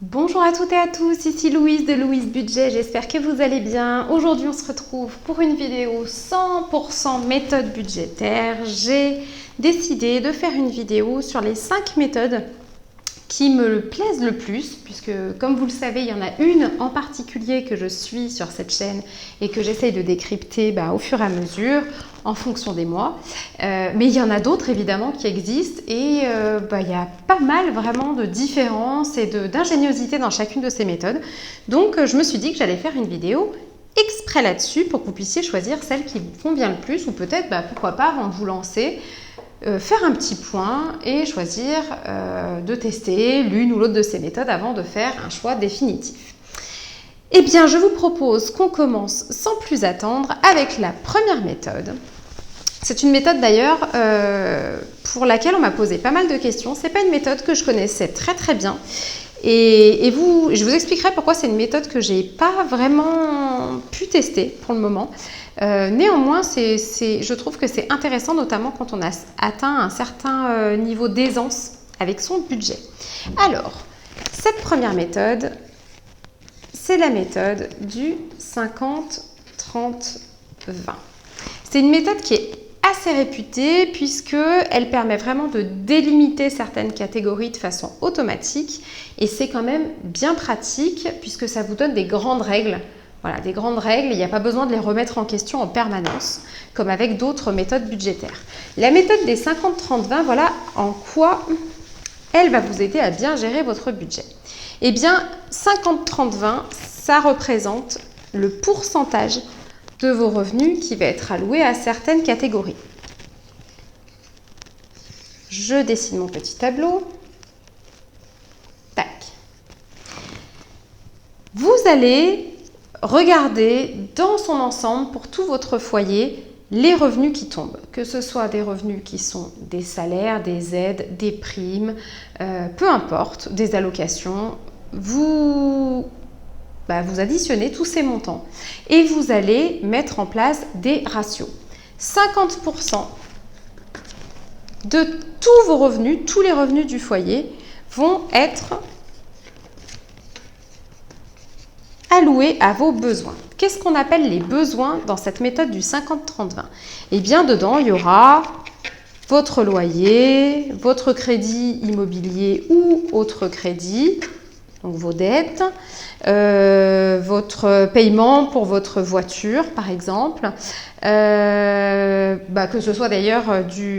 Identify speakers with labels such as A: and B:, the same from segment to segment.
A: Bonjour à toutes et à tous, ici Louise de Louise Budget, j'espère que vous allez bien. Aujourd'hui on se retrouve pour une vidéo 100% méthode budgétaire. J'ai décidé de faire une vidéo sur les 5 méthodes qui me plaisent le plus, puisque comme vous le savez, il y en a une en particulier que je suis sur cette chaîne et que j'essaye de décrypter au fur et à mesure, en fonction des mois. Mais il y en a d'autres évidemment qui existent et il y a pas mal vraiment de différences et d'ingéniosité dans chacune de ces méthodes. Donc je me suis dit que j'allais faire une vidéo exprès là-dessus pour que vous puissiez choisir celle qui vous convient le plus ou peut-être, pourquoi pas, avant de vous lancer, faire un petit point et choisir de tester l'une ou l'autre de ces méthodes avant de faire un choix définitif. Eh bien, je vous propose qu'on commence sans plus attendre avec la première méthode. C'est une méthode d'ailleurs pour laquelle on m'a posé pas mal de questions. Ce n'est pas une méthode que je connaissais très bien. Et je vous expliquerai pourquoi c'est une méthode que je n'ai pas vraiment pu tester pour le moment. Néanmoins, je trouve que c'est intéressant, notamment quand on a atteint un certain niveau d'aisance avec son budget. Alors, cette première méthode, c'est la méthode du 50-30-20. C'est une méthode qui est assez réputée puisqu'elle permet vraiment de délimiter certaines catégories de façon automatique et c'est quand même bien pratique puisque ça vous donne des grandes règles. Voilà, des grandes règles, il n'y a pas besoin de les remettre en question en permanence comme avec d'autres méthodes budgétaires. La méthode des 50-30-20, voilà en quoi elle va vous aider à bien gérer votre budget. Eh bien, 50-30-20, ça représente le pourcentage de vos revenus qui va être alloué à certaines catégories. Je dessine mon petit tableau. Tac. Vous allez regarder dans son ensemble, pour tout votre foyer, les revenus qui tombent. Que ce soit des revenus qui sont des salaires, des aides, des primes, peu importe, des allocations. Vous additionnez tous ces montants et vous allez mettre en place des ratios. 50% de tous vos revenus, tous les revenus du foyer vont être alloués à vos besoins. Qu'est-ce qu'on appelle les besoins dans cette méthode du 50-30-20? Eh bien, dedans, il y aura votre loyer, votre crédit immobilier ou autre crédit, donc vos dettes, votre paiement pour votre voiture, par exemple. Que ce soit d'ailleurs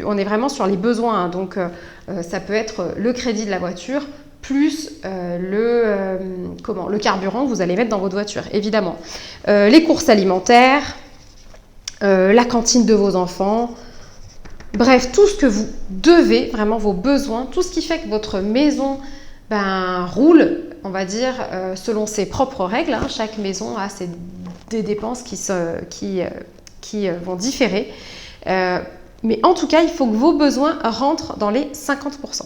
A: on est vraiment sur les besoins, hein, donc ça peut être le crédit de la voiture plus le carburant que vous allez mettre dans votre voiture, évidemment. Les courses alimentaires, la cantine de vos enfants, bref, tout ce que vous devez, vraiment vos besoins, tout ce qui fait que votre maison roule, on va dire, selon ses propres règles. Hein. Chaque maison a des dépenses qui vont différer. Mais en tout cas, il faut que vos besoins rentrent dans les 50%.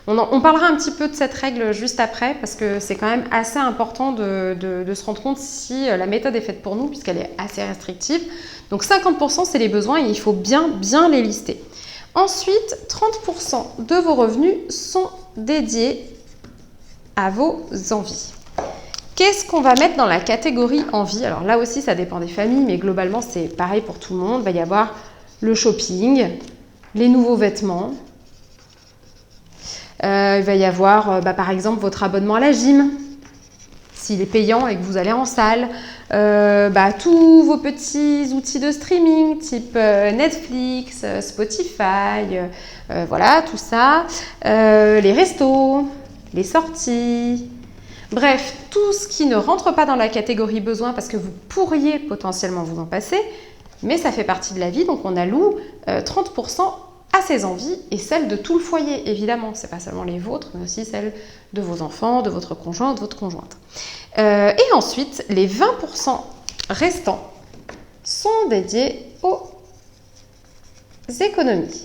A: On parlera un petit peu de cette règle juste après parce que c'est quand même assez important de se rendre compte si la méthode est faite pour nous puisqu'elle est assez restrictive. Donc 50% c'est les besoins et il faut bien les lister. Ensuite, 30% de vos revenus sont dédiés à vos envies. Qu'est-ce qu'on va mettre dans la catégorie envie? Alors là aussi, ça dépend des familles, mais globalement, c'est pareil pour tout le monde. Il va y avoir le shopping, les nouveaux vêtements. Il va y avoir, par exemple, votre abonnement à la gym, s'il est payant et que vous allez en salle. Tous vos petits outils de streaming, type Netflix, Spotify, voilà, tout ça. Les restos, les sorties. Bref, tout ce qui ne rentre pas dans la catégorie besoin parce que vous pourriez potentiellement vous en passer, mais ça fait partie de la vie, donc on alloue 30% à ses envies et celles de tout le foyer, évidemment. Ce n'est pas seulement les vôtres, mais aussi celles de vos enfants, de votre conjoint, de votre conjointe. Et ensuite, les 20% restants sont dédiés aux économies.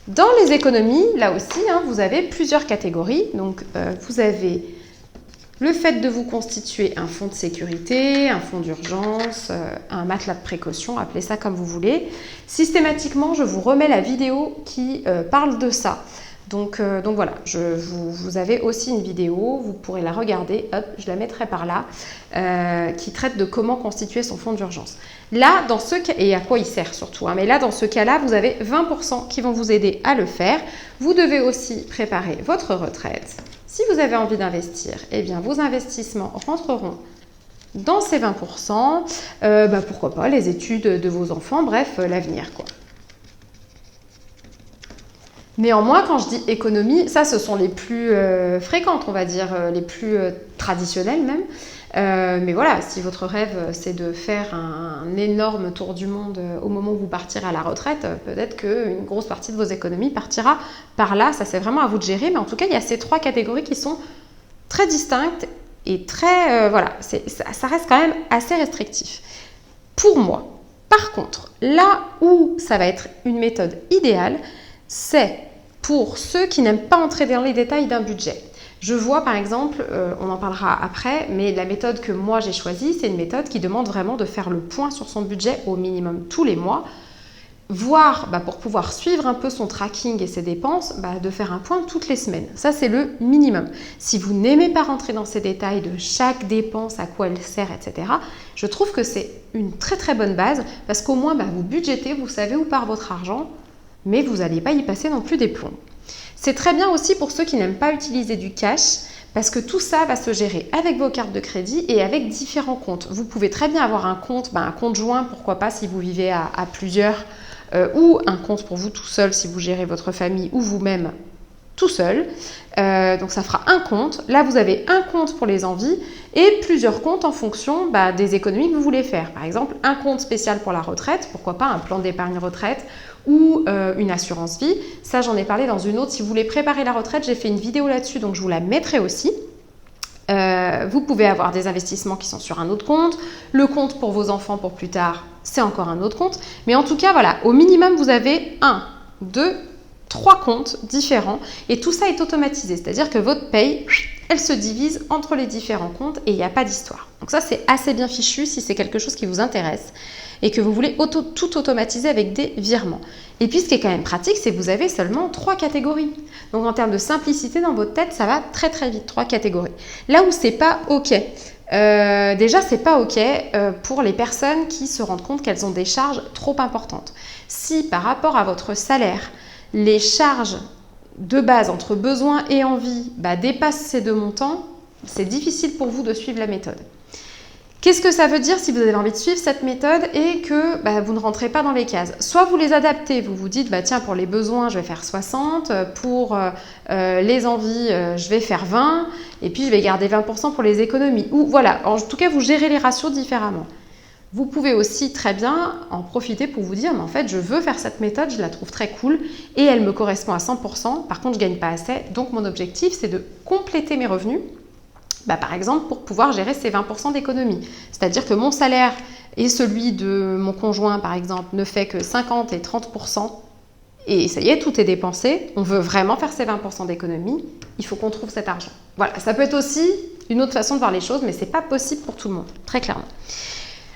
A: Dans les économies, là aussi, vous avez plusieurs catégories. Donc, vous avez le fait de vous constituer un fonds de sécurité, un fonds d'urgence, un matelas de précaution, appelez ça comme vous voulez. Systématiquement, je vous remets la vidéo qui parle de ça Donc voilà, vous avez aussi une vidéo, vous pourrez la regarder, hop, je la mettrai par là, qui traite de comment constituer son fonds d'urgence. Là, dans ce cas, et à quoi il sert surtout, hein, mais là, dans ce cas-là, vous avez 20% qui vont vous aider à le faire. Vous devez aussi préparer votre retraite. Si vous avez envie d'investir, eh bien, vos investissements rentreront dans ces 20%, pourquoi pas les études de vos enfants, bref, l'avenir, quoi. Néanmoins, quand je dis économie, ça, ce sont les plus fréquentes, on va dire, les plus traditionnelles même. Mais voilà, si votre rêve, c'est de faire un énorme tour du monde au moment où vous partirez à la retraite, peut-être qu'une grosse partie de vos économies partira par là. Ça, c'est vraiment à vous de gérer. Mais en tout cas, il y a ces 3 catégories qui sont très distinctes et très... voilà, ça reste quand même assez restrictif. Pour moi, par contre, là où ça va être une méthode idéale, c'est pour ceux qui n'aiment pas entrer dans les détails d'un budget. Je vois par exemple, on en parlera après, mais la méthode que moi j'ai choisie, c'est une méthode qui demande vraiment de faire le point sur son budget au minimum tous les mois, voire pour pouvoir suivre un peu son tracking et ses dépenses, de faire un point toutes les semaines. Ça, c'est le minimum. Si vous n'aimez pas rentrer dans ces détails de chaque dépense, à quoi elle sert, etc., je trouve que c'est une très très bonne base parce qu'au moins vous budgétez, vous savez où part votre argent, mais vous n'allez pas y passer non plus des plombs. C'est très bien aussi pour ceux qui n'aiment pas utiliser du cash, parce que tout ça va se gérer avec vos cartes de crédit et avec différents comptes. Vous pouvez très bien avoir un compte joint, pourquoi pas si vous vivez à plusieurs, ou un compte pour vous tout seul si vous gérez votre famille ou vous-même tout seul. Donc ça fera un compte. Là, vous avez un compte pour les envies et plusieurs comptes en fonction des économies que vous voulez faire. Par exemple, un compte spécial pour la retraite, pourquoi pas un plan d'épargne retraite ou une assurance vie. Ça, j'en ai parlé dans une autre. Si vous voulez préparer la retraite, j'ai fait une vidéo là-dessus, donc je vous la mettrai aussi. Vous pouvez avoir des investissements qui sont sur un autre compte. Le compte pour vos enfants pour plus tard, c'est encore un autre compte. Mais en tout cas, voilà, au minimum, vous avez 1, 2, 3 comptes différents et tout ça est automatisé. C'est-à-dire que votre paye, elle se divise entre les différents comptes et il n'y a pas d'histoire. Donc ça, c'est assez bien fichu si c'est quelque chose qui vous intéresse et que vous voulez tout automatiser avec des virements. Et puis, ce qui est quand même pratique, c'est que vous avez seulement 3 catégories. Donc, en termes de simplicité dans votre tête, ça va très très vite, 3 catégories. Là où c'est pas OK, déjà, c'est pas OK pour les personnes qui se rendent compte qu'elles ont des charges trop importantes. Si par rapport à votre salaire, les charges de base entre besoins et envie dépassent ces 2 montants, c'est difficile pour vous de suivre la méthode. Qu'est-ce que ça veut dire si vous avez envie de suivre cette méthode et que vous ne rentrez pas dans les cases? Soit vous les adaptez, vous vous dites, tiens, pour les besoins, je vais faire 60, pour les envies, je vais faire 20, et puis je vais garder 20% pour les économies. Ou voilà, en tout cas, vous gérez les ratios différemment. Vous pouvez aussi très bien en profiter pour vous dire, mais en fait, je veux faire cette méthode, je la trouve très cool et elle me correspond à 100%. Par contre, je ne gagne pas assez, donc mon objectif, c'est de compléter mes revenus. Par exemple, pour pouvoir gérer ces 20% d'économie. C'est-à-dire que mon salaire et celui de mon conjoint, par exemple, ne fait que 50 et 30%. Et ça y est, tout est dépensé. On veut vraiment faire ces 20% d'économie. Il faut qu'on trouve cet argent. Voilà, ça peut être aussi une autre façon de voir les choses, mais ce n'est pas possible pour tout le monde, très clairement.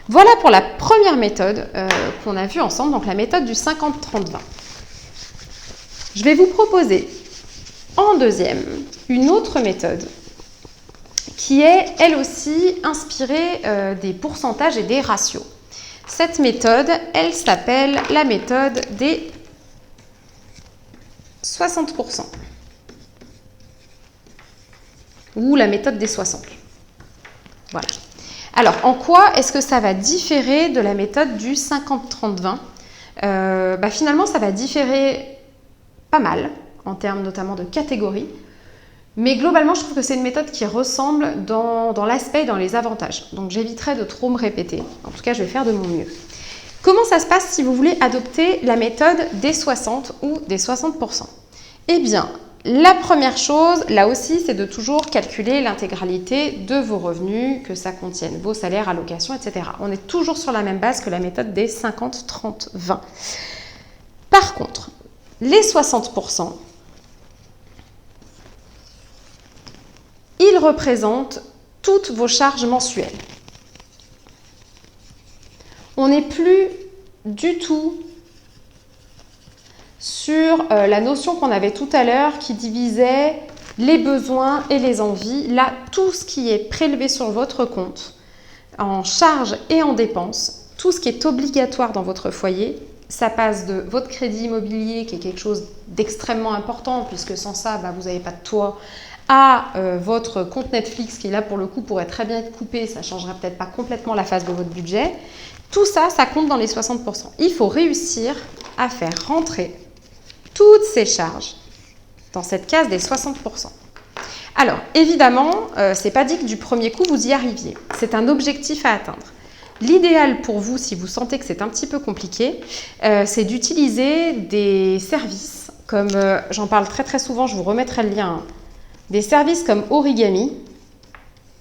A: Voilà pour la première méthode qu'on a vue ensemble, donc la méthode du 50-30-20. Je vais vous proposer en deuxième une autre méthode qui est, elle aussi, inspirée des pourcentages et des ratios. Cette méthode, elle s'appelle la méthode des 60%. Ou la méthode des 60. Voilà. Alors, en quoi est-ce que ça va différer de la méthode du 50-30-20 ? Finalement, ça va différer pas mal, en termes notamment de catégories. Mais globalement, je trouve que c'est une méthode qui ressemble dans l'aspect et dans les avantages. Donc, j'éviterai de trop me répéter. En tout cas, je vais faire de mon mieux. Comment ça se passe si vous voulez adopter la méthode des 60 ou des 60%? Eh bien, la première chose, là aussi, c'est de toujours calculer l'intégralité de vos revenus, que ça contienne vos salaires, allocations, etc. On est toujours sur la même base que la méthode des 50-30-20. Par contre, les 60%, ils représentent toutes vos charges mensuelles. On n'est plus du tout sur la notion qu'on avait tout à l'heure qui divisait les besoins et les envies. Là, tout ce qui est prélevé sur votre compte, en charges et en dépenses, tout ce qui est obligatoire dans votre foyer, ça passe de votre crédit immobilier, qui est quelque chose d'extrêmement important, puisque sans ça, vous n'avez pas de toit, à votre compte Netflix, qui là, pour le coup, pourrait très bien être coupé, ça ne changera peut-être pas complètement la phase de votre budget. Tout ça, ça compte dans les 60%. Il faut réussir à faire rentrer toutes ces charges dans cette case des 60%. Alors, évidemment, ce n'est pas dit que du premier coup, vous y arriviez. C'est un objectif à atteindre. L'idéal pour vous, si vous sentez que c'est un petit peu compliqué, c'est d'utiliser des services, comme j'en parle très très souvent, je vous remettrai le lien, des services comme Origami,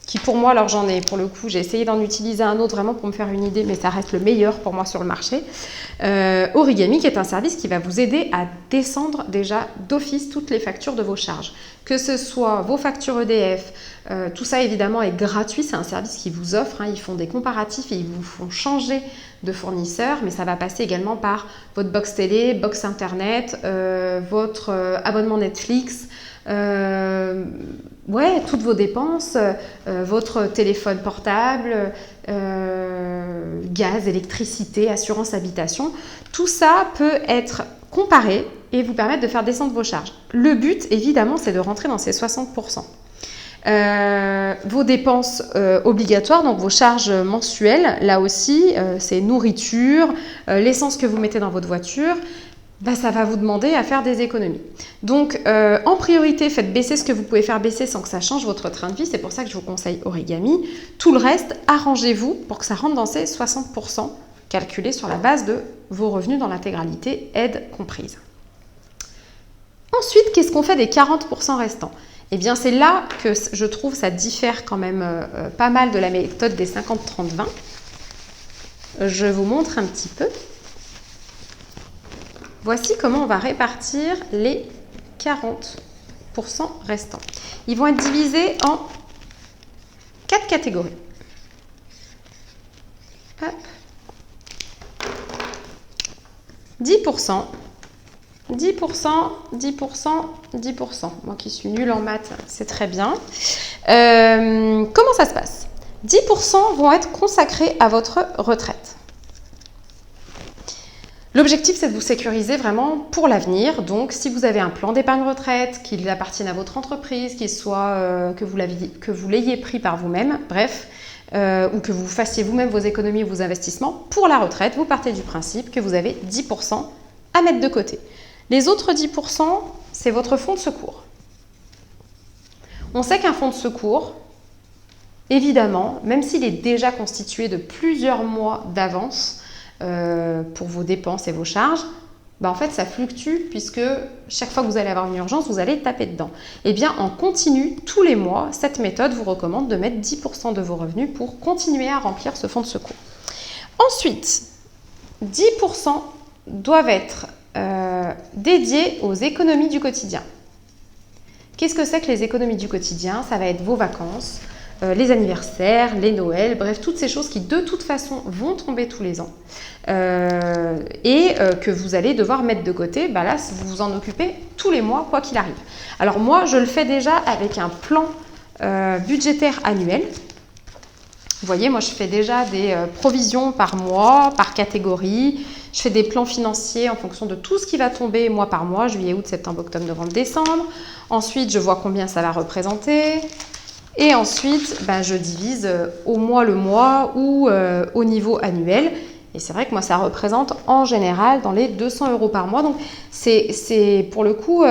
A: qui pour moi, alors j'en ai, pour le coup, j'ai essayé d'en utiliser un autre vraiment pour me faire une idée, mais ça reste le meilleur pour moi sur le marché. Origami, qui est un service qui va vous aider à descendre déjà d'office toutes les factures de vos charges. Que ce soit vos factures EDF, tout ça évidemment est gratuit, c'est un service qui vous offre, ils font des comparatifs et ils vous font changer de fournisseur, mais ça va passer également par votre box télé, box internet, votre abonnement Netflix, toutes vos dépenses, votre téléphone portable, gaz, électricité, assurance habitation, tout ça peut être comparé et vous permettre de faire descendre vos charges. Le but, évidemment, c'est de rentrer dans ces 60%. Vos dépenses obligatoires, donc vos charges mensuelles, là aussi, c'est nourriture, l'essence que vous mettez dans votre voiture, ça va vous demander à faire des économies. Donc, en priorité, faites baisser ce que vous pouvez faire baisser sans que ça change votre train de vie. C'est pour ça que je vous conseille Origami. Tout le reste, arrangez-vous pour que ça rentre dans ces 60%, calculés sur la base de vos revenus dans l'intégralité, aides comprises. Ensuite, qu'est-ce qu'on fait des 40% restants ? Eh bien, c'est là que je trouve ça diffère quand même pas mal de la méthode des 50-30-20. Je vous montre un petit peu. Voici comment on va répartir les 40% restants. Ils vont être divisés en 4 catégories. Hop. 10%, 10%, 10%, 10%. Moi qui suis nulle en maths, c'est très bien. Comment ça se passe ? 10% vont être consacrés à votre retraite. L'objectif, c'est de vous sécuriser vraiment pour l'avenir. Donc, si vous avez un plan d'épargne retraite, qu'il appartienne à votre entreprise, qu'il soit que vous l'ayez pris par vous-même, bref, ou que vous fassiez vous-même vos économies ou vos investissements, pour la retraite, vous partez du principe que vous avez 10% à mettre de côté. Les autres 10%, c'est votre fonds de secours. On sait qu'un fonds de secours, évidemment, même s'il est déjà constitué de plusieurs mois d'avance, pour vos dépenses et vos charges, en fait ça fluctue puisque chaque fois que vous allez avoir une urgence, vous allez taper dedans. Eh bien en continu, tous les mois, cette méthode vous recommande de mettre 10% de vos revenus pour continuer à remplir ce fonds de secours. Ensuite, 10% doivent être dédiés aux économies du quotidien. Qu'est-ce que c'est que les économies du quotidien ? Ça va être vos vacances, les anniversaires, les Noëls, bref, toutes ces choses qui de toute façon vont tomber tous les ans et que vous allez devoir mettre de côté, là, vous vous en occupez tous les mois, quoi qu'il arrive. Alors moi, je le fais déjà avec un plan budgétaire annuel. Vous voyez, moi, je fais déjà des provisions par mois, par catégorie. Je fais des plans financiers en fonction de tout ce qui va tomber mois par mois, juillet, août, septembre, octobre, novembre, décembre. Ensuite, je vois combien ça va représenter. Et ensuite, je divise au mois le mois ou au niveau annuel. Et c'est vrai que moi, ça représente en général dans les 200 € par mois. Donc, c'est pour le coup,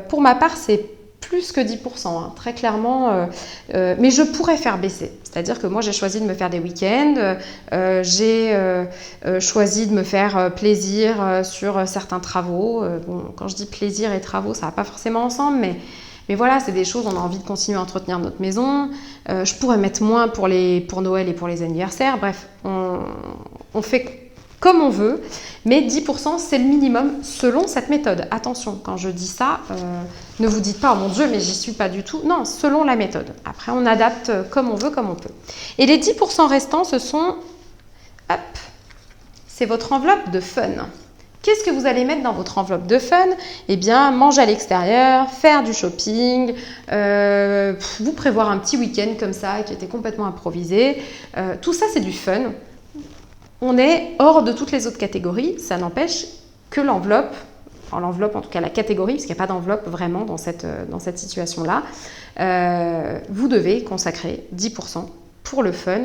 A: pour ma part, c'est plus que 10%, très clairement. Mais je pourrais faire baisser. C'est-à-dire que moi, j'ai choisi de me faire des week-ends. J'ai choisi de me faire plaisir sur certains travaux. Quand je dis plaisir et travaux, ça ne va pas forcément ensemble, mais voilà, c'est des choses, on a envie de continuer à entretenir notre maison. Je pourrais mettre moins pour Noël et pour les anniversaires. Bref, on fait comme on veut, mais 10% c'est le minimum selon cette méthode. Attention, quand je dis ça, ne vous dites pas « Oh mon Dieu, mais j'y suis pas du tout ». Non, selon la méthode. Après, on adapte comme on veut, comme on peut. Et les 10% restants, ce sont, c'est votre enveloppe de fun. Qu'est-ce que vous allez mettre dans votre enveloppe de fun? Eh bien, manger à l'extérieur, faire du shopping, vous prévoir un petit week-end comme ça qui était complètement improvisé. Tout ça, c'est du fun. On est hors de toutes les autres catégories. Ça n'empêche que l'enveloppe, en tout cas la catégorie, parce qu'il n'y a pas d'enveloppe vraiment dans cette situation-là, vous devez consacrer 10% pour le fun,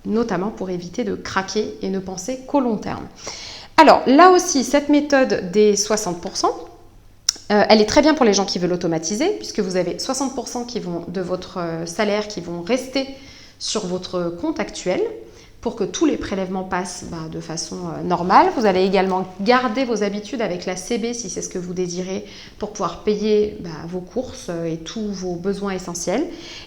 A: notamment pour éviter de craquer et ne penser qu'au long terme. Alors là aussi, cette méthode des 60%, elle est très bien pour les gens qui veulent automatiser, puisque vous avez 60% de votre salaire qui vont rester sur votre compte actuel, pour que tous les prélèvements passent de façon normale. Vous allez également garder vos habitudes avec la CB si c'est ce que vous désirez pour pouvoir payer vos courses et tous vos besoins essentiels.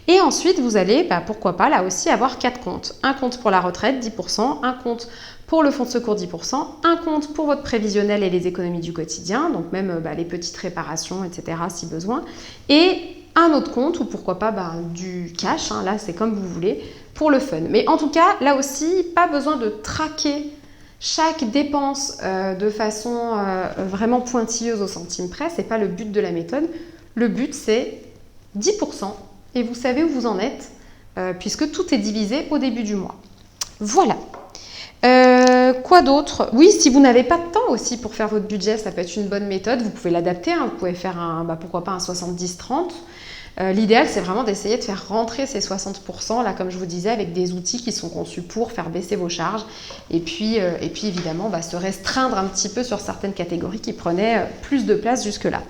A: Et ensuite, vous allez, pourquoi pas, là aussi, avoir 4 comptes. Un compte pour la retraite, 10%, un compte pour le fonds de secours, 10%, un compte pour votre prévisionnel et les économies du quotidien, donc même les petites réparations, etc. si besoin, et un autre compte, ou pourquoi pas du cash, là c'est comme vous voulez, pour le fun. Mais en tout cas, là aussi, pas besoin de traquer chaque dépense de façon vraiment pointilleuse au centime près, c'est pas le but de la méthode. Le but c'est 10% et vous savez où vous en êtes, puisque tout est divisé au début du mois. Voilà. Quoi d'autre? Oui, si vous n'avez pas de temps aussi pour faire votre budget, ça peut être une bonne méthode. Vous pouvez l'adapter, vous pouvez faire pourquoi pas un 70-30. L'idéal, c'est vraiment d'essayer de faire rentrer ces 60%, là, comme je vous disais, avec des outils qui sont conçus pour faire baisser vos charges. Et puis évidemment, se restreindre un petit peu sur certaines catégories qui prenaient plus de place jusque-là.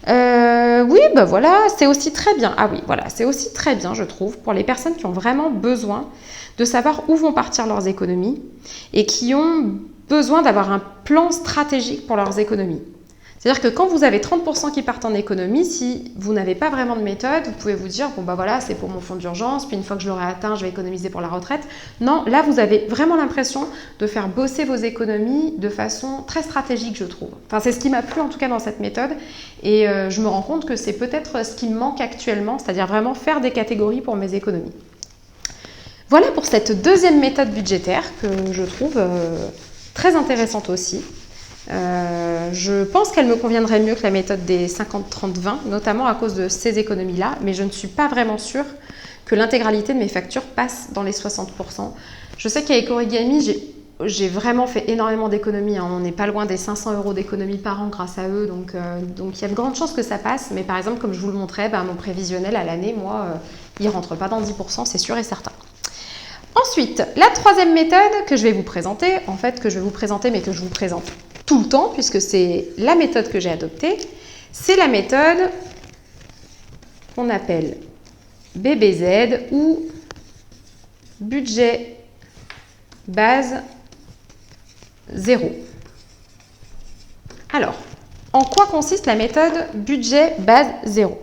A: Oui, voilà, c'est aussi très bien. Ah oui, voilà, c'est aussi très bien, je trouve, pour les personnes qui ont vraiment besoin de savoir où vont partir leurs économies et qui ont besoin d'avoir un plan stratégique pour leurs économies. C'est-à-dire que quand vous avez 30% qui partent en économie, si vous n'avez pas vraiment de méthode, vous pouvez vous dire, voilà, c'est pour mon fonds d'urgence, puis une fois que je l'aurai atteint, je vais économiser pour la retraite. Non, là, vous avez vraiment l'impression de faire bosser vos économies de façon très stratégique, je trouve. Enfin, c'est ce qui m'a plu en tout cas dans cette méthode, et je me rends compte que c'est peut-être ce qui me manque actuellement, c'est-à-dire vraiment faire des catégories pour mes économies. Voilà pour cette deuxième méthode budgétaire que je trouve très intéressante aussi. Je pense qu'elle me conviendrait mieux que la méthode des 50-30-20, notamment à cause de ces économies-là, mais je ne suis pas vraiment sûre que l'intégralité de mes factures passe dans les 60%. Je sais qu'à Ecorigami, j'ai vraiment fait énormément d'économies, on n'est pas loin des 500 € d'économies par an grâce à eux, donc il y a de grandes chances que ça passe, mais par exemple, comme je vous le montrais, mon prévisionnel à l'année, moi, il ne rentre pas dans 10%, c'est sûr et certain. Ensuite, la troisième méthode que je vais vous présenter, mais que je vous présente tout le temps, puisque c'est la méthode que j'ai adoptée, c'est la méthode qu'on appelle BBZ ou budget base 0. Alors, en quoi consiste la méthode budget base 0 ?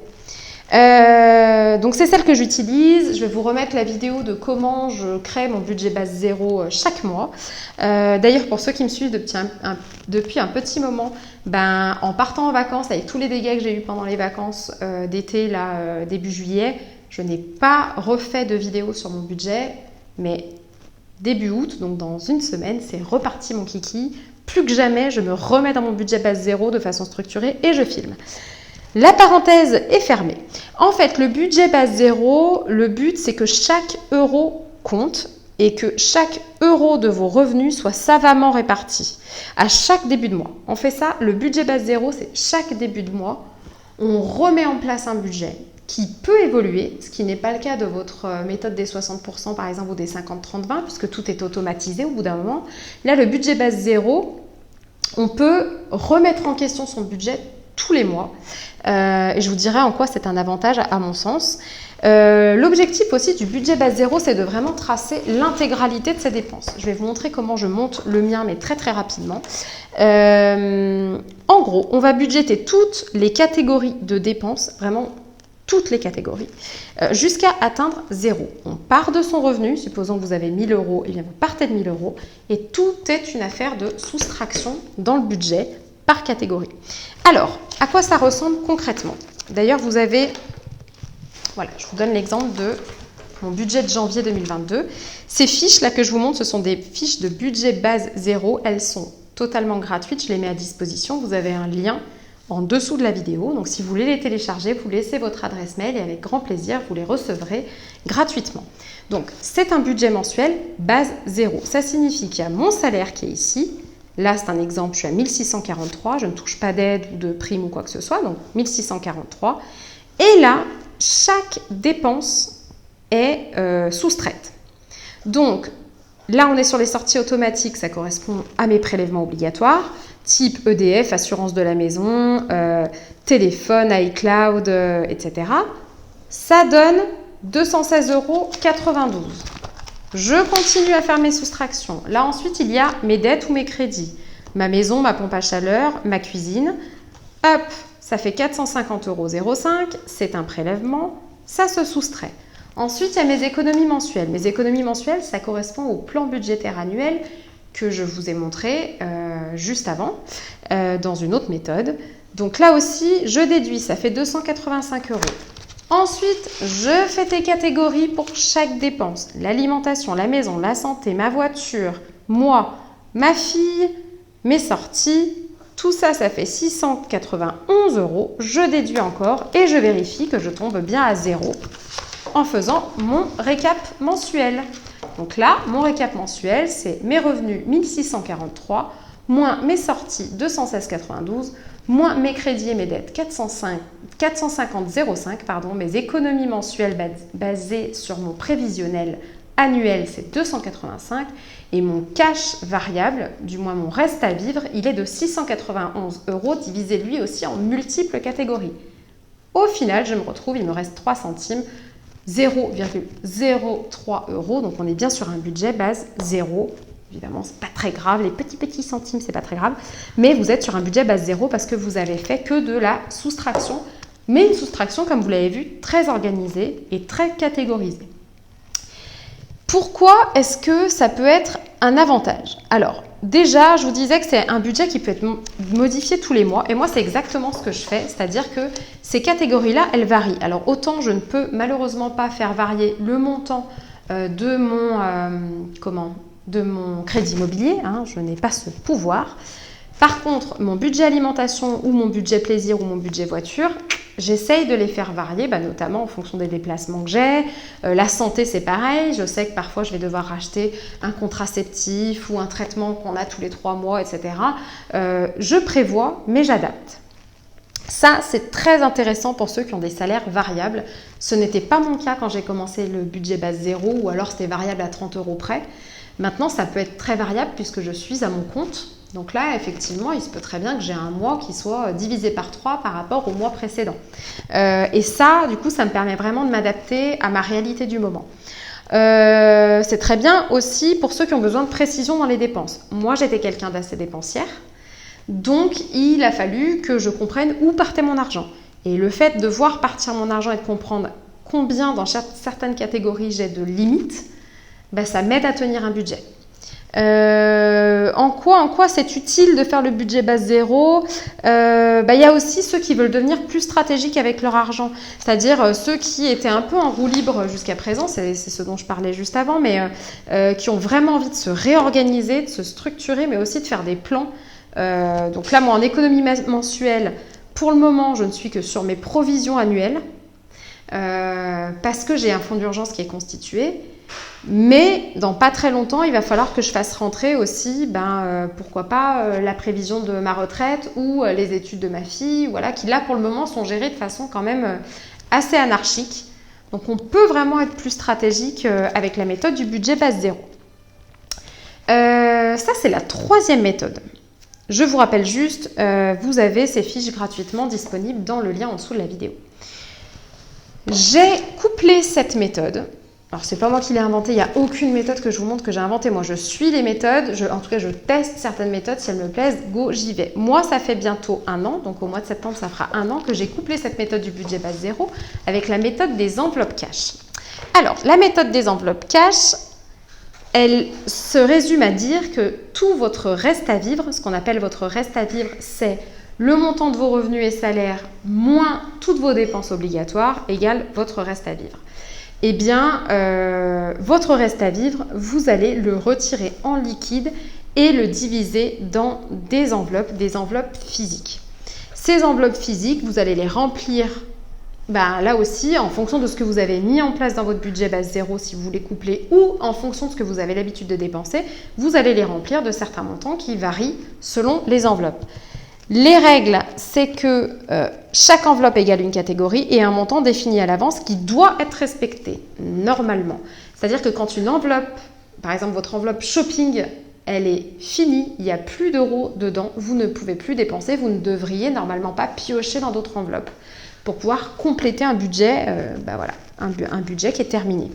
A: Donc c'est celle que j'utilise. Je vais vous remettre la vidéo de comment je crée mon budget base 0 chaque mois. D'ailleurs, pour ceux qui me suivent depuis un petit moment, en partant en vacances, avec tous les dégâts que j'ai eu pendant les vacances d'été, début juillet, je n'ai pas refait de vidéo sur mon budget, mais début août, donc dans une semaine, c'est reparti mon kiki. Plus que jamais, je me remets dans mon budget base 0 de façon structurée et je filme. La parenthèse est fermée. En fait, le budget base 0, le but, c'est que chaque euro compte et que chaque euro de vos revenus soit savamment réparti à chaque début de mois. On fait ça, le budget base 0, c'est chaque début de mois, on remet en place un budget qui peut évoluer, ce qui n'est pas le cas de votre méthode des 60% par exemple ou des 50-30-20, puisque tout est automatisé au bout d'un moment. Là, le budget base 0, on peut remettre en question son budget tous les mois. Et je vous dirai en quoi c'est un avantage à mon sens. L'objectif aussi du budget base 0, c'est de vraiment tracer l'intégralité de ses dépenses. Je vais vous montrer comment je monte le mien, mais très très rapidement. En gros, on va budgéter toutes les catégories de dépenses, vraiment toutes les catégories, jusqu'à atteindre 0. On part de son revenu, supposons que vous avez 1000 €, et bien vous partez de 1000 €, et tout est une affaire de soustraction dans le budget par catégorie. Alors, à quoi ça ressemble concrètement? D'ailleurs, vous avez, voilà, je vous donne l'exemple de mon budget de janvier 2022. Ces fiches-là que je vous montre, ce sont des fiches de budget base 0. Elles sont totalement gratuites, je les mets à disposition. Vous avez un lien en dessous de la vidéo. Donc si vous voulez les télécharger, vous laissez votre adresse mail et avec grand plaisir, vous les recevrez gratuitement. Donc c'est un budget mensuel base 0. Ça signifie qu'il y a mon salaire qui est ici. Là, c'est un exemple, je suis à 1643, je ne touche pas d'aide ou de prime ou quoi que ce soit, donc 1643. Et là, chaque dépense est soustraite. Donc là, on est sur les sorties automatiques, ça correspond à mes prélèvements obligatoires, type EDF, assurance de la maison, téléphone, iCloud, etc. Ça donne 216,92 €. Je continue à faire mes soustractions. Là, ensuite, il y a mes dettes ou mes crédits. Ma maison, ma pompe à chaleur, ma cuisine. Hop, ça fait 450,05 €. C'est un prélèvement. Ça se soustrait. Ensuite, il y a mes économies mensuelles. Mes économies mensuelles, ça correspond au plan budgétaire annuel que je vous ai montré juste avant, dans une autre méthode. Donc là aussi, je déduis, ça fait 285 €. Ensuite, je fais des catégories pour chaque dépense. L'alimentation, la maison, la santé, ma voiture, moi, ma fille, mes sorties. Tout ça, ça fait 691 €. Je déduis encore et je vérifie que je tombe bien à 0 en faisant mon récap mensuel. Donc là, mon récap mensuel, c'est mes revenus 1643, moins mes sorties 216,92, moins mes crédits et mes dettes 450,05, mes économies mensuelles basées sur mon prévisionnel annuel, c'est 285, et mon cash variable, du moins mon reste à vivre, il est de 691 € divisé lui aussi en multiples catégories. Au final, je me retrouve, il me reste 3 centimes, 0,03 €, donc on est bien sur un budget base 0. Évidemment, c'est pas très grave, les petits centimes, c'est pas très grave, mais vous êtes sur un budget base 0 parce que vous avez fait que de la soustraction, mais une soustraction, comme vous l'avez vu, très organisée et très catégorisée. Pourquoi est-ce que ça peut être un avantage? Alors, déjà, je vous disais que c'est un budget qui peut être modifié tous les mois. Et moi, c'est exactement ce que je fais. C'est-à-dire que ces catégories-là, elles varient. Alors, autant je ne peux malheureusement pas faire varier le montant de mon crédit immobilier. Hein, je n'ai pas ce pouvoir. Par contre, mon budget alimentation ou mon budget plaisir ou mon budget voiture, j'essaye de les faire varier, notamment en fonction des déplacements que j'ai. La santé, c'est pareil. Je sais que parfois, je vais devoir racheter un contraceptif ou un traitement qu'on a tous les 3 mois, etc. Je prévois, mais j'adapte. Ça, c'est très intéressant pour ceux qui ont des salaires variables. Ce n'était pas mon cas quand j'ai commencé le budget base 0 ou alors c'était variable à 30 € près. Maintenant, ça peut être très variable puisque je suis à mon compte. Donc là, effectivement, il se peut très bien que j'ai un mois qui soit divisé par 3 par rapport au mois précédent. Et ça, du coup, ça me permet vraiment de m'adapter à ma réalité du moment. C'est très bien aussi pour ceux qui ont besoin de précision dans les dépenses. Moi, j'étais quelqu'un d'assez dépensière. Donc, il a fallu que je comprenne où partait mon argent. Et le fait de voir partir mon argent et de comprendre combien dans certaines catégories j'ai de limites, ça m'aide à tenir un budget. En quoi c'est utile de faire le budget base 0? Y a aussi ceux qui veulent devenir plus stratégiques avec leur argent, c'est-à-dire ceux qui étaient un peu en roue libre jusqu'à présent, c'est ce dont je parlais juste avant, mais qui ont vraiment envie de se réorganiser, de se structurer, mais aussi de faire des plans. Donc là, moi, en économie mensuelle, pour le moment, je ne suis que sur mes provisions annuelles parce que j'ai un fonds d'urgence qui est constitué. Mais dans pas très longtemps, il va falloir que je fasse rentrer aussi, pourquoi pas, la prévision de ma retraite ou les études de ma fille, voilà, qui là pour le moment sont gérées de façon quand même assez anarchique. Donc on peut vraiment être plus stratégique avec la méthode du budget base 0. Ça, c'est la 3e méthode. Je vous rappelle juste, vous avez ces fiches gratuitement disponibles dans le lien en dessous de la vidéo. J'ai couplé cette méthode. Alors, c'est pas moi qui l'ai inventée, il n'y a aucune méthode que je vous montre que j'ai inventée. Moi, je suis les méthodes, en tout cas, je teste certaines méthodes. Si elles me plaisent, go, j'y vais. Moi, ça fait bientôt 1 an, donc au mois de septembre, ça fera 1 an que j'ai couplé cette méthode du budget base 0 avec la méthode des enveloppes cash. Alors, la méthode des enveloppes cash, elle se résume à dire que tout votre reste à vivre, ce qu'on appelle votre reste à vivre, c'est le montant de vos revenus et salaires moins toutes vos dépenses obligatoires égale votre reste à vivre. Eh bien, votre reste à vivre, vous allez le retirer en liquide et le diviser dans des enveloppes physiques. Ces enveloppes physiques, vous allez les remplir là aussi en fonction de ce que vous avez mis en place dans votre budget base 0 si vous les couplez, ou en fonction de ce que vous avez l'habitude de dépenser, vous allez les remplir de certains montants qui varient selon les enveloppes. Les règles, c'est que chaque enveloppe égale une catégorie et un montant défini à l'avance qui doit être respecté normalement. C'est-à-dire que quand une enveloppe, par exemple votre enveloppe shopping, elle est finie, il n'y a plus d'euros dedans, vous ne pouvez plus dépenser, vous ne devriez normalement pas piocher dans d'autres enveloppes pour pouvoir compléter un budget, un budget qui est terminé.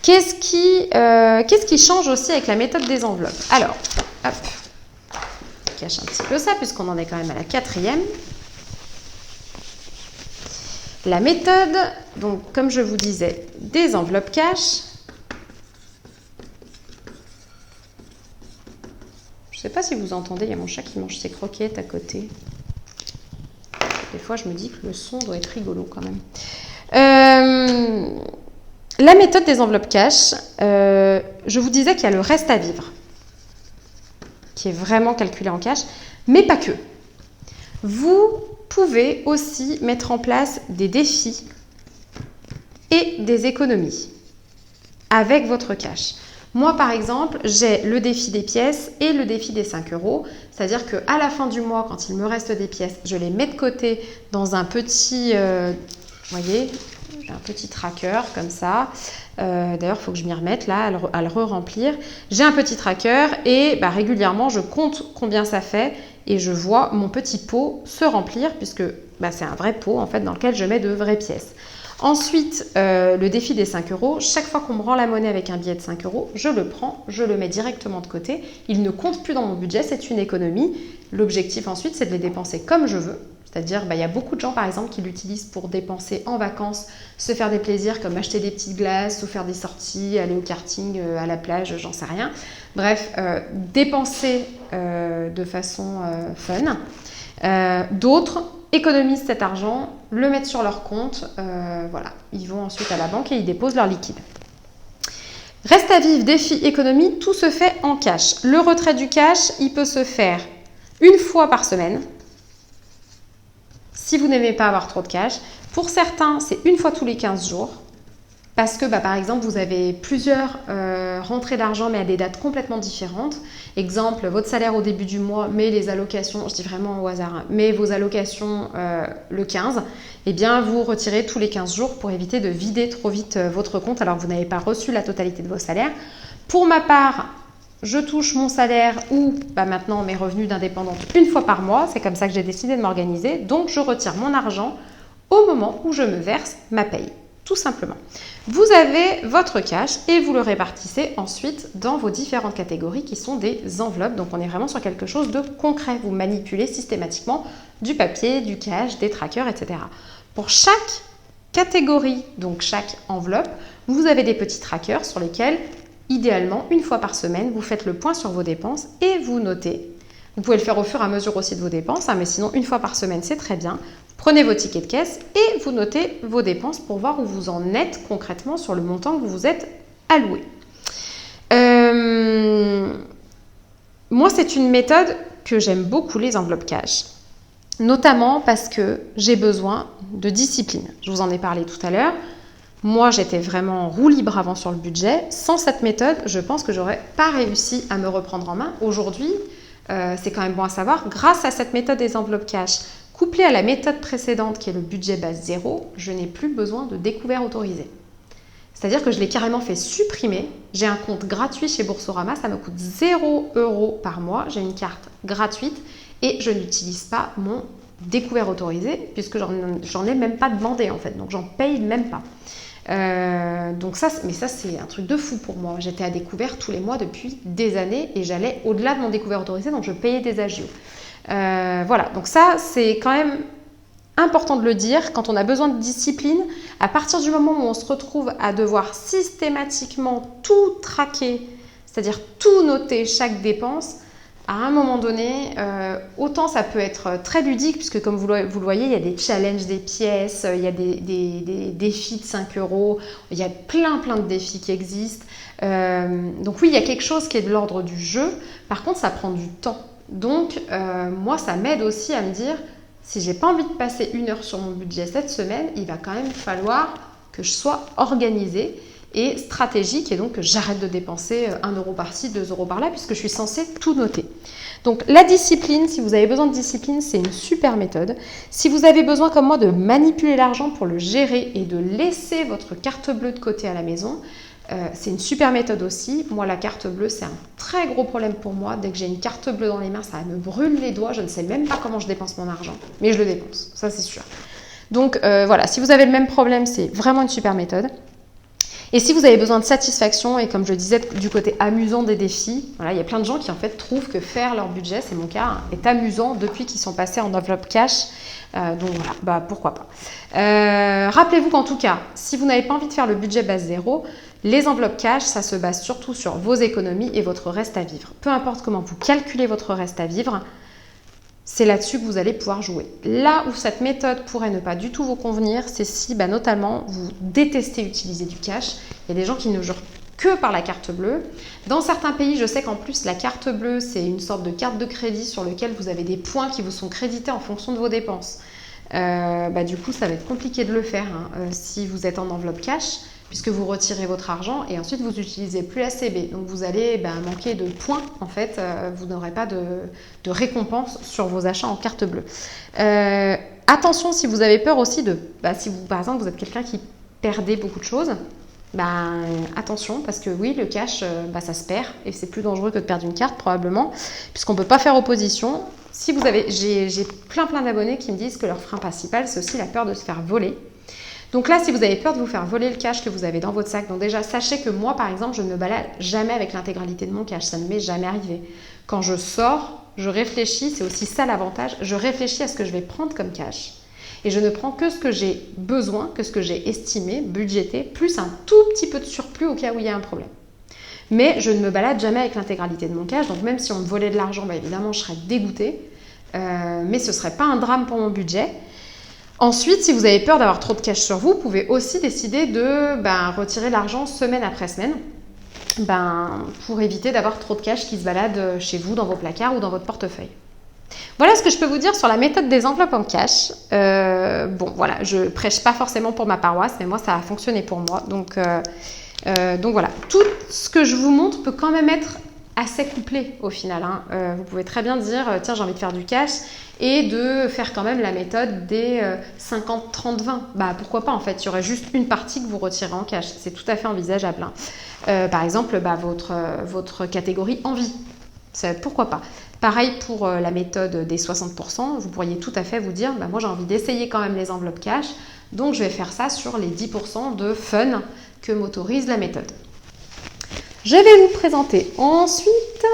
A: Qu'est-ce qui change aussi avec la méthode des enveloppes? Alors, hop, je cache un petit peu ça puisqu'on en est quand même à la 4e. La méthode, donc comme je vous disais, des enveloppes cash. Je ne sais pas si vous entendez, il y a mon chat qui mange ses croquettes à côté. Des fois, je me dis que le son doit être rigolo quand même. La méthode des enveloppes cash, je vous disais qu'il y a le reste à vivre, qui est vraiment calculé en cash, mais pas que. Vous pouvez aussi mettre en place des défis et des économies avec votre cash. Moi, par exemple, j'ai le défi des pièces et le défi des 5 €. C'est-à-dire qu'à la fin du mois, quand il me reste des pièces, je les mets de côté dans un petit, vous voyez, j'ai un petit tracker comme ça. D'ailleurs, il faut que je m'y remette là, à le re-remplir. J'ai un petit tracker et régulièrement, je compte combien ça fait et je vois mon petit pot se remplir puisque c'est un vrai pot en fait dans lequel je mets de vraies pièces. Ensuite, le défi des 5 €, chaque fois qu'on me rend la monnaie avec un billet de 5 €, je le prends, je le mets directement de côté. Il ne compte plus dans mon budget, c'est une économie. L'objectif ensuite, c'est de les dépenser comme je veux. C'est-à-dire, il y a beaucoup de gens, par exemple, qui l'utilisent pour dépenser en vacances, se faire des plaisirs comme acheter des petites glaces ou faire des sorties, aller au karting, à la plage, j'en sais rien. Bref, dépenser de façon fun. D'autres économisent cet argent, le mettent sur leur compte, voilà. Ils vont ensuite à la banque et ils déposent leur liquide. Reste à vivre, défi, économie, tout se fait en cash. Le retrait du cash, il peut se faire une fois par semaine, si vous n'aimez pas avoir trop de cash. Pour certains, c'est une fois tous les 15 jours. Parce que, par exemple, vous avez plusieurs rentrées d'argent, mais à des dates complètement différentes. Exemple, votre salaire au début du mois, mais les allocations, je dis vraiment au hasard, mais vos allocations le 15, eh bien, vous retirez tous les 15 jours pour éviter de vider trop vite votre compte alors que vous n'avez pas reçu la totalité de vos salaires. Pour ma part, je touche mon salaire ou maintenant mes revenus d'indépendante une fois par mois. C'est comme ça que j'ai décidé de m'organiser. Donc, je retire mon argent au moment où je me verse ma paye. Tout simplement. Vous avez votre cash et vous le répartissez ensuite dans vos différentes catégories qui sont des enveloppes. Donc, on est vraiment sur quelque chose de concret. Vous manipulez systématiquement du papier, du cash, des trackers, etc. Pour chaque catégorie, donc chaque enveloppe, vous avez des petits trackers sur lesquels, idéalement, une fois par semaine, vous faites le point sur vos dépenses et vous notez. Vous pouvez le faire au fur et à mesure aussi de vos dépenses, mais sinon, une fois par semaine, c'est très bien. Prenez vos tickets de caisse et vous notez vos dépenses pour voir où vous en êtes concrètement sur le montant que vous vous êtes alloué. Moi, c'est une méthode que j'aime beaucoup, les enveloppes cash. Notamment parce que j'ai besoin de discipline. Je vous en ai parlé tout à l'heure. Moi, j'étais vraiment en roue libre avant sur le budget. Sans cette méthode, je pense que j'aurais pas réussi à me reprendre en main. Aujourd'hui, c'est quand même bon à savoir, grâce à cette méthode des enveloppes cash, couplée à la méthode précédente qui est le budget base 0, je n'ai plus besoin de découvert autorisé. C'est-à-dire que je l'ai carrément fait supprimer. J'ai un compte gratuit chez Boursorama, ça me coûte 0 € par mois. J'ai une carte gratuite et je n'utilise pas mon découvert autorisé puisque j'en ai même pas demandé en fait, donc j'en paye même pas. Donc ça, mais ça c'est un truc de fou pour moi. J'étais à découvert tous les mois depuis des années et j'allais au-delà de mon découvert autorisé, donc je payais des agios. Voilà, donc ça c'est quand même important de le dire. Quand on a besoin de discipline, à partir du moment où on se retrouve à devoir systématiquement tout traquer, c'est-à-dire tout noter, chaque dépense, à un moment donné, autant ça peut être très ludique, puisque comme vous le voyez, il y a des challenges des pièces, il y a des défis de 5 euros, il y a plein de défis qui existent. Donc oui, il y a quelque chose qui est de l'ordre du jeu, par contre ça prend du temps. Donc moi, ça m'aide aussi à me dire, si j'ai pas envie de passer 1 heure sur mon budget cette semaine, il va quand même falloir que je sois organisée et stratégique, et donc que j'arrête de dépenser 1 euro par-ci, 2 euros par-là, puisque je suis censée tout noter. Donc la discipline, si vous avez besoin de discipline, c'est une super méthode. Si vous avez besoin, comme moi, de manipuler l'argent pour le gérer et de laisser votre carte bleue de côté à la maison, c'est une super méthode aussi. Moi, la carte bleue, c'est un très gros problème pour moi. Dès que j'ai une carte bleue dans les mains, ça me brûle les doigts. Je ne sais même pas comment je dépense mon argent, mais je le dépense, ça c'est sûr. Donc voilà, si vous avez le même problème, c'est vraiment une super méthode. Et si vous avez besoin de satisfaction, et comme je disais, du côté amusant des défis, voilà, il y a plein de gens qui en fait trouvent que faire leur budget, c'est mon cas, hein, est amusant depuis qu'ils sont passés en enveloppe cash. Donc voilà, bah, pourquoi pas. Rappelez-vous qu'en tout cas, si vous n'avez pas envie de faire le budget base zéro, les enveloppes cash, ça se base surtout sur vos économies et votre reste à vivre. Peu importe comment vous calculez votre reste à vivre, c'est là-dessus que vous allez pouvoir jouer. Là où cette méthode pourrait ne pas du tout vous convenir, c'est si notamment vous détestez utiliser du cash. Il y a des gens qui ne jurent que par la carte bleue. Dans certains pays, je sais qu'en plus la carte bleue, c'est une sorte de carte de crédit sur laquelle vous avez des points qui vous sont crédités en fonction de vos dépenses. Du coup, ça va être compliqué de le faire si vous êtes en enveloppe cash, puisque vous retirez votre argent et ensuite vous n'utilisez plus la CB. Donc vous allez manquer de points, en fait, vous n'aurez pas de récompense sur vos achats en carte bleue. Attention, si vous avez peur aussi de... si vous, par exemple, vous êtes quelqu'un qui perdait beaucoup de choses, attention, parce que oui, le cash, ça se perd et c'est plus dangereux que de perdre une carte probablement, puisqu'on ne peut pas faire opposition. Si vous avez, j'ai plein d'abonnés qui me disent que leur frein principal, c'est aussi la peur de se faire voler. Donc là, si vous avez peur de vous faire voler le cash que vous avez dans votre sac, donc déjà, sachez que moi, par exemple, je ne me balade jamais avec l'intégralité de mon cash. Ça ne m'est jamais arrivé. Quand je sors, je réfléchis, c'est aussi ça l'avantage, je réfléchis à ce que je vais prendre comme cash. Et je ne prends que ce que j'ai besoin, que ce que j'ai estimé, budgété, plus un tout petit peu de surplus au cas où il y a un problème. Mais je ne me balade jamais avec l'intégralité de mon cash, donc même si on me volait de l'argent, évidemment, je serais dégoûtée. Mais ce ne serait pas un drame pour mon budget. Ensuite, si vous avez peur d'avoir trop de cash sur vous, vous pouvez aussi décider de retirer l'argent semaine après semaine pour éviter d'avoir trop de cash qui se balade chez vous, dans vos placards ou dans votre portefeuille. Voilà ce que je peux vous dire sur la méthode des enveloppes en cash. Voilà, je prêche pas forcément pour ma paroisse, mais moi, ça a fonctionné pour moi. Donc voilà, tout ce que je vous montre peut quand même être assez couplé au final. Vous pouvez très bien dire, tiens, j'ai envie de faire du cash et de faire quand même la méthode des 50-30-20. Pourquoi pas en fait, il y aurait juste une partie que vous retirez en cash. C'est tout à fait envisageable. Par exemple, votre catégorie envie. Pourquoi pas. Pareil pour la méthode des 60%, vous pourriez tout à fait vous dire, moi j'ai envie d'essayer quand même les enveloppes cash, donc je vais faire ça sur les 10% de fun que m'autorise la méthode. Je vais vous présenter ensuite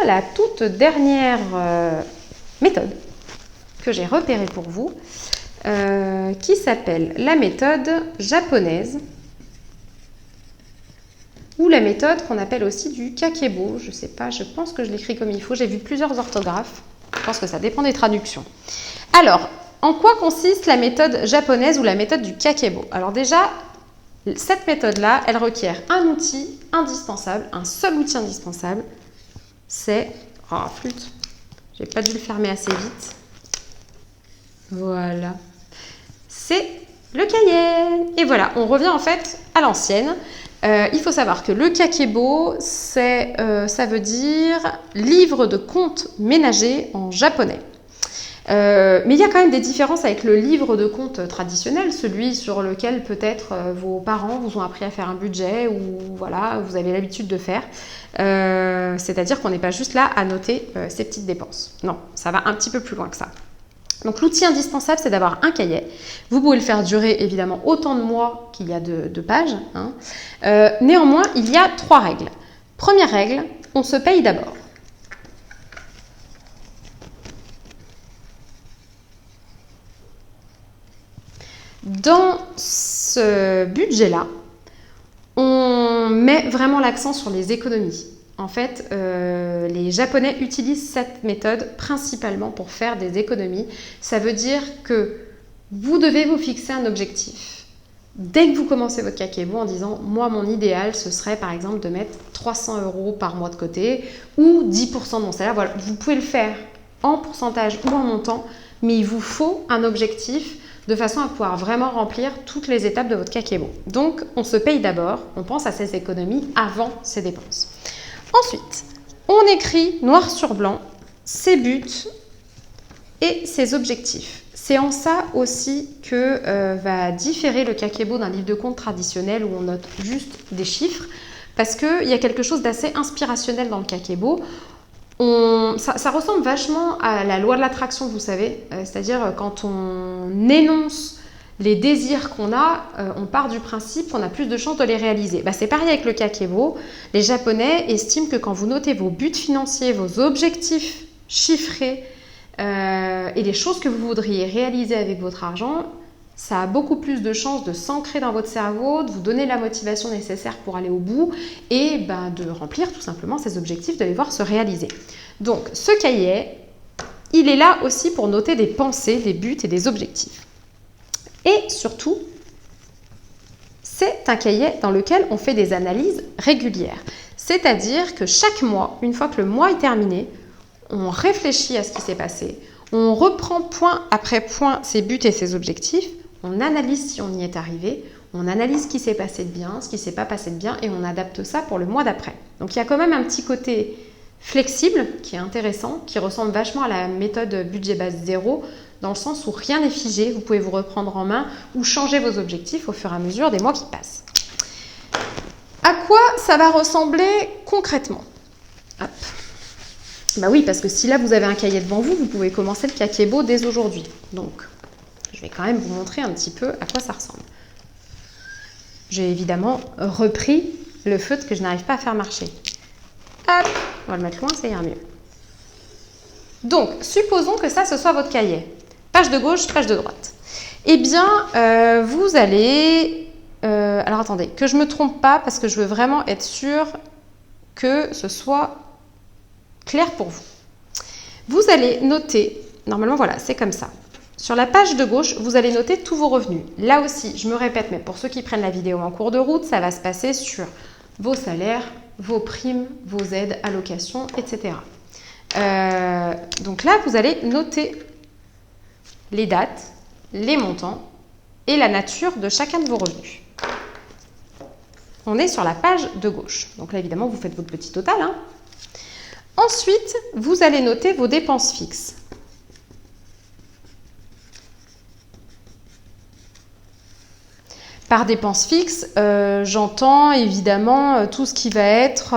A: la toute dernière méthode que j'ai repérée pour vous, qui s'appelle la méthode japonaise, ou la méthode qu'on appelle aussi du kakebo. Je ne sais pas, je pense que je l'écris comme il faut. J'ai vu plusieurs orthographes. Je pense que ça dépend des traductions. Alors, en quoi consiste la méthode japonaise ou la méthode du kakebo? Alors déjà, cette méthode-là, elle requiert un outil indispensable, un seul outil indispensable. C'est... Oh, flûte. J'ai pas dû le fermer assez vite. Voilà. C'est le cahier. Et voilà, on revient en fait à l'ancienne. Il faut savoir que le kakebo, ça veut dire livre de comptes ménagers en japonais. Mais il y a quand même des différences avec le livre de compte traditionnel, celui sur lequel peut-être vos parents vous ont appris à faire un budget ou voilà, vous avez l'habitude de faire. C'est-à-dire qu'on n'est pas juste là à noter ses petites dépenses. Non, ça va un petit peu plus loin que ça. Donc l'outil indispensable, c'est d'avoir un cahier. Vous pouvez le faire durer évidemment autant de mois qu'il y a de pages. Néanmoins, il y a 3 règles. Première règle, on se paye d'abord. Dans ce budget-là, on met vraiment l'accent sur les économies. En fait, les Japonais utilisent cette méthode principalement pour faire des économies. Ça veut dire que vous devez vous fixer un objectif. Dès que vous commencez votre kakebo en disant « Moi, mon idéal, ce serait par exemple de mettre 300 € par mois de côté ou 10% de mon salaire. » Voilà, vous pouvez le faire en pourcentage ou en montant, mais il vous faut un objectif de façon à pouvoir vraiment remplir toutes les étapes de votre kakebo. Donc, on se paye d'abord, on pense à ses économies avant ses dépenses. Ensuite, on écrit noir sur blanc ses buts et ses objectifs. C'est en ça aussi que va différer le kakebo d'un livre de compte traditionnel où on note juste des chiffres, parce qu'il y a quelque chose d'assez inspirationnel dans le kakebo. Ça ressemble vachement à la loi de l'attraction, vous savez, c'est-à-dire quand on énonce les désirs qu'on a, on part du principe qu'on a plus de chances de les réaliser. C'est pareil avec le kakebo. Les Japonais estiment que quand vous notez vos buts financiers, vos objectifs chiffrés et les choses que vous voudriez réaliser avec votre argent, ça a beaucoup plus de chances de s'ancrer dans votre cerveau, de vous donner la motivation nécessaire pour aller au bout et de remplir tout simplement ces objectifs, de les voir se réaliser. Donc ce cahier, il est là aussi pour noter des pensées, des buts et des objectifs. Et surtout, c'est un cahier dans lequel on fait des analyses régulières. C'est-à-dire que chaque mois, une fois que le mois est terminé, on réfléchit à ce qui s'est passé, on reprend point après point ses buts et ses objectifs, on analyse si on y est arrivé, on analyse ce qui s'est passé de bien, ce qui ne s'est pas passé de bien et on adapte ça pour le mois d'après. Donc il y a quand même un petit côté flexible qui est intéressant, qui ressemble vachement à la méthode budget base 0, dans le sens où rien n'est figé, vous pouvez vous reprendre en main ou changer vos objectifs au fur et à mesure des mois qui passent. À quoi ça va ressembler concrètement? Hop. Oui, parce que si là vous avez un cahier devant vous, vous pouvez commencer le kakebo dès aujourd'hui. Donc, je vais quand même vous montrer un petit peu à quoi ça ressemble. J'ai évidemment repris le feutre que je n'arrive pas à faire marcher. Hop, on va le mettre loin, ça ira mieux. Donc, supposons que ça, ce soit votre cahier. Page de gauche, page de droite. Eh bien, vous allez... alors, attendez, que je ne me trompe pas, parce que je veux vraiment être sûre que ce soit clair pour vous. Vous allez noter, normalement, voilà, c'est comme ça. Sur la page de gauche, vous allez noter tous vos revenus. Là aussi, je me répète, mais pour ceux qui prennent la vidéo en cours de route, ça va se passer sur vos salaires, vos primes, vos aides, allocations, etc. Donc là, vous allez noter les dates, les montants et la nature de chacun de vos revenus. On est sur la page de gauche. Donc là, évidemment, vous faites votre petit total. Ensuite, vous allez noter vos dépenses fixes. Par dépenses fixes, j'entends évidemment tout ce qui va être,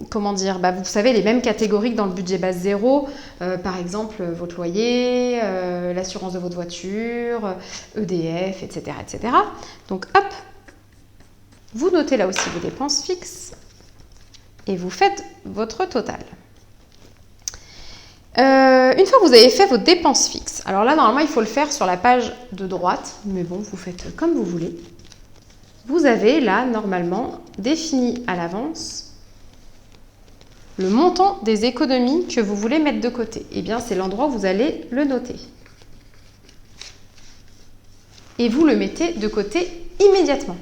A: comment dire, vous savez, les mêmes catégories que dans le budget base 0, par exemple votre loyer, l'assurance de votre voiture, EDF, etc., etc. Donc hop, vous notez là aussi vos dépenses fixes et vous faites votre total. Une fois que vous avez fait vos dépenses fixes, alors là, normalement, il faut le faire sur la page de droite, mais bon, vous faites comme vous voulez. Vous avez là, normalement, défini à l'avance le montant des économies que vous voulez mettre de côté. Eh bien, c'est l'endroit où vous allez le noter. Et vous le mettez de côté immédiatement.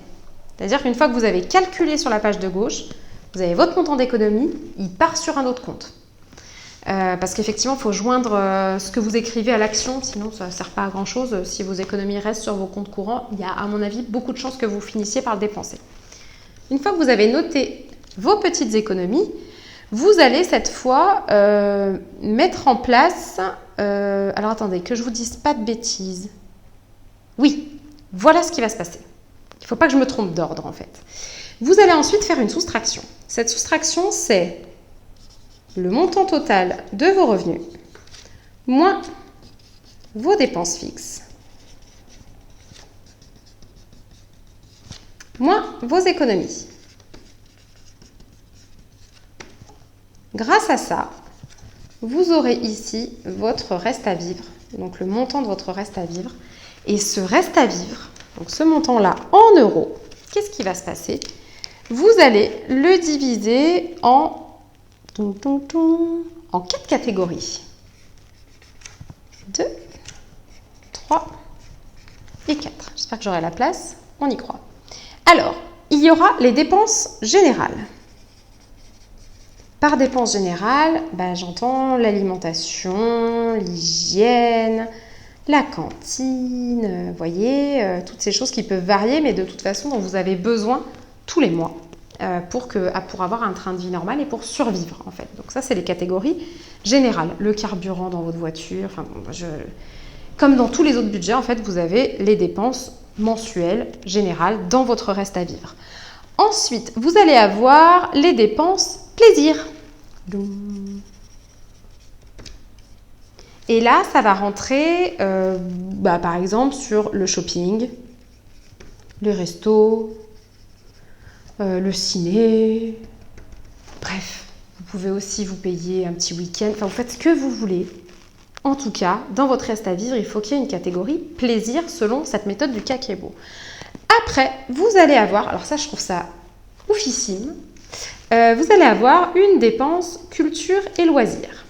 A: C'est-à-dire qu'une fois que vous avez calculé sur la page de gauche, vous avez votre montant d'économie, il part sur un autre compte. Parce qu'effectivement, il faut joindre ce que vous écrivez à l'action, sinon ça ne sert pas à grand-chose. Si vos économies restent sur vos comptes courants, il y a à mon avis beaucoup de chances que vous finissiez par le dépenser. Une fois que vous avez noté vos petites économies, vous allez cette fois mettre en place... alors attendez, que je ne vous dise pas de bêtises. Oui, voilà ce qui va se passer. Il ne faut pas que je me trompe d'ordre en fait. Vous allez ensuite faire une soustraction. Cette soustraction, c'est le montant total de vos revenus moins vos dépenses fixes moins vos économies. Grâce à ça, vous aurez ici votre reste à vivre, donc le montant de votre reste à vivre. Et ce reste à vivre, donc ce montant-là en euros, qu'est-ce qui va se passer? vous allez le diviser en 4 catégories. 2, 3 et 4. J'espère que j'aurai la place. On y croit. Alors, il y aura les dépenses générales. Par dépenses générales, j'entends l'alimentation, l'hygiène, la cantine, vous voyez, toutes ces choses qui peuvent varier, mais de toute façon, dont vous avez besoin tous les mois pour avoir un train de vie normal et pour survivre, en fait. Donc ça, c'est les catégories générales. Le carburant dans votre voiture, enfin, comme dans tous les autres budgets, en fait, vous avez les dépenses mensuelles, générales, dans votre reste à vivre. Ensuite, vous allez avoir les dépenses plaisir. Et là, ça va rentrer, par exemple, sur le shopping, les restos, le ciné. Bref, vous pouvez aussi vous payer un petit week-end. Enfin, vous faites ce que vous voulez. En tout cas, dans votre reste à vivre, il faut qu'il y ait une catégorie plaisir selon cette méthode du Kakebo. Après, vous allez avoir, alors ça, je trouve ça oufissime, vous allez avoir une dépense culture et loisirs.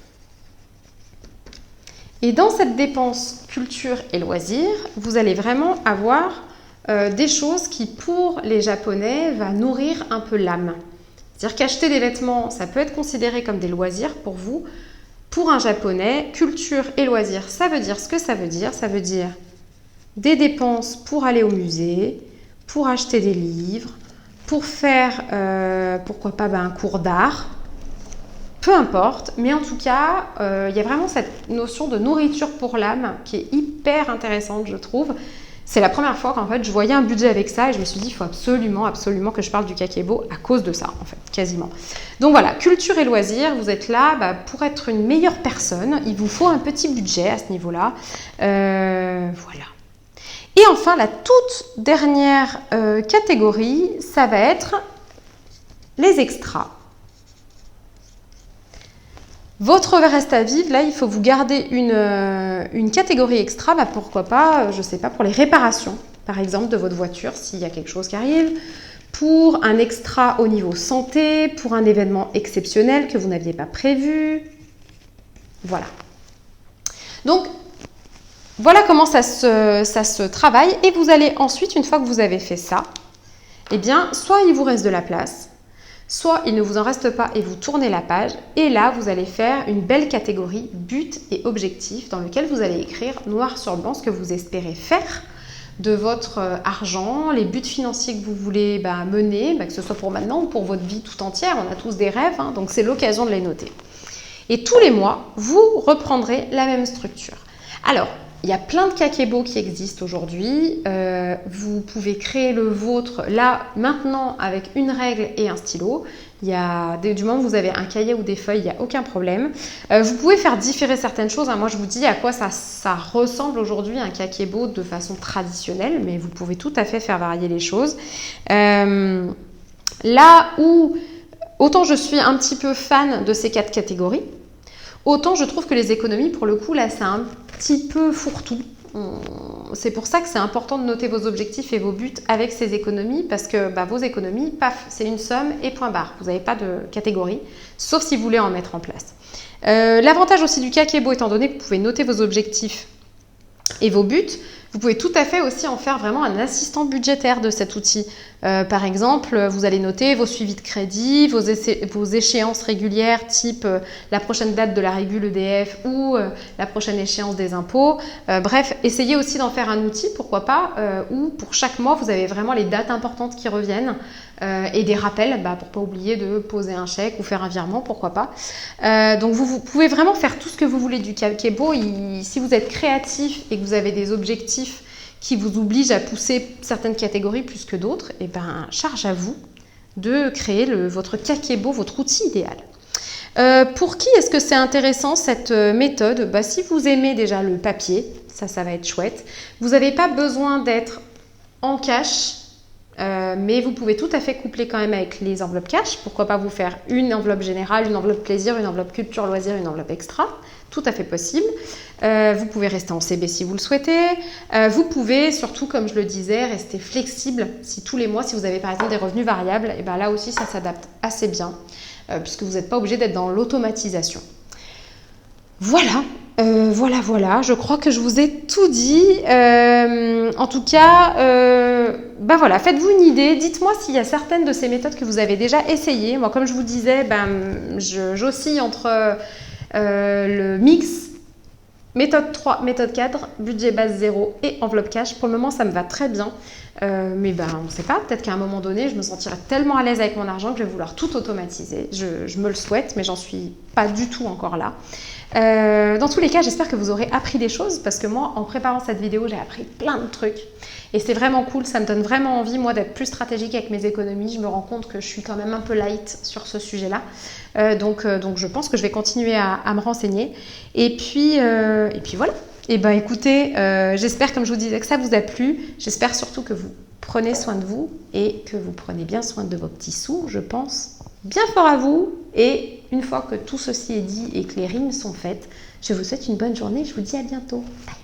A: Et dans cette dépense culture et loisirs, vous allez vraiment avoir des choses qui, pour les Japonais, va nourrir un peu l'âme. C'est-à-dire qu'acheter des vêtements, ça peut être considéré comme des loisirs pour vous. Pour un Japonais, culture et loisirs, ça veut dire ce que ça veut dire. Ça veut dire des dépenses pour aller au musée, pour acheter des livres, pour faire, pourquoi pas, un cours d'art. Peu importe, mais en tout cas, il y a vraiment cette notion de nourriture pour l'âme qui est hyper intéressante, je trouve. C'est la première fois qu'en fait, je voyais un budget avec ça et je me suis dit, il faut absolument, absolument que je parle du Kakebo à cause de ça, en fait, quasiment. Donc voilà, culture et loisirs, vous êtes là pour être une meilleure personne. Il vous faut un petit budget à ce niveau-là. Voilà. Et enfin, la toute dernière catégorie, ça va être les extras. Votre reste à vivre, là, il faut vous garder une catégorie extra, pourquoi pas, je ne sais pas, pour les réparations, par exemple, de votre voiture, s'il y a quelque chose qui arrive, pour un extra au niveau santé, pour un événement exceptionnel que vous n'aviez pas prévu. Voilà. Donc, voilà comment ça se travaille. Et vous allez ensuite, une fois que vous avez fait ça, eh bien, soit il vous reste de la place, soit il ne vous en reste pas et vous tournez la page. Et là, vous allez faire une belle catégorie but et objectif dans lequel vous allez écrire noir sur blanc ce que vous espérez faire de votre argent, les buts financiers que vous voulez mener, que ce soit pour maintenant ou pour votre vie tout entière. On a tous des rêves, donc c'est l'occasion de les noter. Et tous les mois, vous reprendrez la même structure. Alors, il y a plein de Kakebo qui existent aujourd'hui. Vous pouvez créer le vôtre là, maintenant, avec une règle et un stylo. Du moment où vous avez un cahier ou des feuilles, il n'y a aucun problème. Vous pouvez faire différer certaines choses. Moi, je vous dis à quoi ça ressemble aujourd'hui un Kakebo de façon traditionnelle, mais vous pouvez tout à fait faire varier les choses. Là où, autant je suis un petit peu fan de ces 4 catégories, autant je trouve que les économies, pour le coup, là, c'est un petit peu fourre-tout. C'est pour ça que c'est important de noter vos objectifs et vos buts avec ces économies, parce que vos économies, paf, c'est une somme et point barre. Vous n'avez pas de catégorie, sauf si vous voulez en mettre en place. L'avantage aussi du Kakebo, étant donné que vous pouvez noter vos objectifs et vos buts, vous pouvez tout à fait aussi en faire vraiment un assistant budgétaire de cet outil. Par exemple, vous allez noter vos suivis de crédit, vos échéances régulières, type la prochaine date de la régule EDF ou la prochaine échéance des impôts. Bref, essayez aussi d'en faire un outil, pourquoi pas, où pour chaque mois, vous avez vraiment les dates importantes qui reviennent et des rappels pour ne pas oublier de poser un chèque ou faire un virement, pourquoi pas. Donc, vous pouvez vraiment faire tout ce que vous voulez du Kakebo. Si vous êtes créatif et que vous avez des objectifs qui vous obligent à pousser certaines catégories plus que d'autres, et charge à vous de créer votre Kakebo, votre outil idéal. Pour qui est-ce que c'est intéressant cette méthode? Si vous aimez déjà le papier, ça va être chouette. Vous n'avez pas besoin d'être en cash, mais vous pouvez tout à fait coupler quand même avec les enveloppes cash. Pourquoi pas vous faire une enveloppe générale, une enveloppe plaisir, une enveloppe culture, loisir, une enveloppe extra. tout à fait possible. Vous pouvez rester en CB si vous le souhaitez. Vous pouvez surtout, comme je le disais, rester flexible si tous les mois, si vous avez par exemple des revenus variables, et bien là aussi ça s'adapte assez bien puisque vous n'êtes pas obligé d'être dans l'automatisation. Voilà, voilà, je crois que je vous ai tout dit. En tout cas, ben voilà, faites-vous une idée. Dites-moi s'il y a certaines de ces méthodes que vous avez déjà essayées. Moi, comme je vous disais, j'oscille entre le mix méthode 3, méthode 4, budget base 0 et enveloppe cash. Pour le moment, ça me va très bien. Mais on ne sait pas, peut-être qu'à un moment donné, je me sentirai tellement à l'aise avec mon argent que je vais vouloir tout automatiser. Je me le souhaite, mais j'en suis pas du tout encore là. Dans tous les cas, j'espère que vous aurez appris des choses parce que moi, en préparant cette vidéo, j'ai appris plein de trucs et c'est vraiment cool. Ça me donne vraiment envie, moi, d'être plus stratégique avec mes économies. Je me rends compte que je suis quand même un peu light sur ce sujet-là. Donc, je pense que je vais continuer à me renseigner. Et puis voilà. Et ben écoutez, j'espère, comme je vous disais, que ça vous a plu. J'espère surtout que vous prenez soin de vous et que vous prenez bien soin de vos petits sous, je pense. Bien fort à vous. Et une fois que tout ceci est dit et que les rimes sont faites, je vous souhaite une bonne journée. Je vous dis à bientôt. Bye.